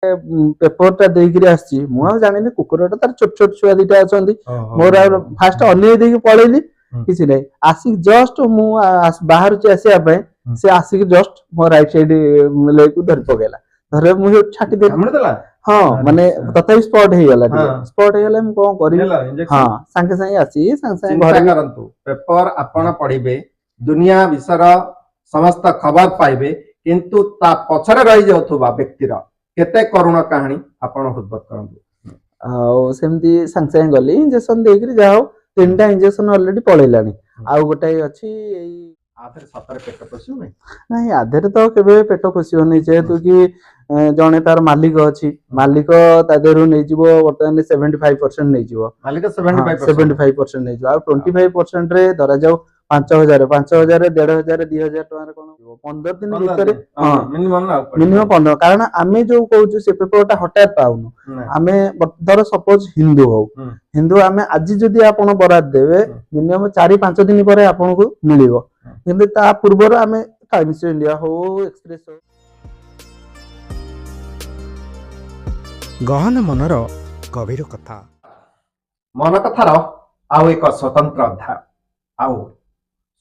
paper टा देकरी आसी मु जानी कुकुरटा तार छोट छोट छुआ दीटा अच्छा मोर फास्ट अनै देकी पळैली किसी नहीं आसिक जस्ट मु बाहर आसिया से आसिक जस्ट मो राइट साइड ले को धर पकेला धरे मु छाटी दे हाँ माने तथापि स्पॉट हे गला स्पॉट हे गला हम कोन करी हां संगे संगे आसी संगे संगे घर करंतु पेपर आपण पढिबे दुनिया विषयर समस्त खबर पाइबे किंतु ता पछरे रहि जाउथबा व्यक्तिर केते करुण कहानी आपण हुद्बत करंतु आ सेमती संगे संगे गली इंजेक्शन देकरी जाओ तीनटा इंजेक्शन ऑलरेडी पळैलानी आ गोटाई अछि आधर सतर पेट पसियो नहीं आधर तो केबे पेट पसियो नहीं जेहेतु कि जने तार मालिक अछि मालिक ता देरु नै जिवो वर्तमान 75% नै जिवो मालिक 75% नै जिवो आ 25% रे धरा जाऊ 5000 5000 1500 2000 टका कोन 15 दिन भीतर हां मिनिमम 15 कारण आमे जो कहू से पेपरटा हटात पाउनु आमे धर सपोज हिंदू हो हिंदू आमे आज जदी आपण बराद देबे मिनिमम 4 5 दिन परे आपण को मिलिबो किंतु ता पूर्व आमे टाइम्स इंडिया हो एक्सप्रेस हो गहन मनर गभीर कथा मन कथार आउ एक स्वतंत्र अध्याय आउ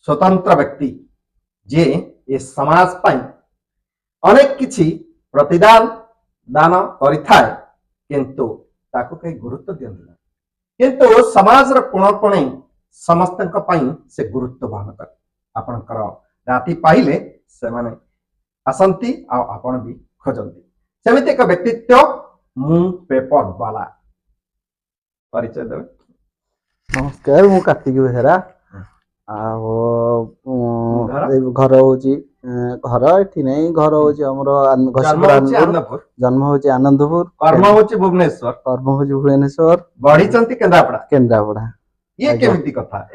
स्वतंत्र व्यक्ति जे ए समाज पाई अनेक किछि प्रतिदान दान करिथाय किंतु ताको कई गुरुत्व दियंती किंतु समाज र कोण कोणे समस्तक पाई से गुरुत्व बहन कर आपनकर राति पाइले से माने आसंती आ आपण भी खोजंती सेमिति एक व्यक्तित्व मु पेपर वाला परिचय देबे नमस्कार मु कार्तिक बेहरा आ घर होची घर एठी नै घर होची हमरो घसपुर जन्म होची आनंदपुर कर्म होची भुवनेश्वर कर्म होची भुवनेश्वर बढी चंती केंद्रापड़ा केंद्रापड़ा ये केमिति कथा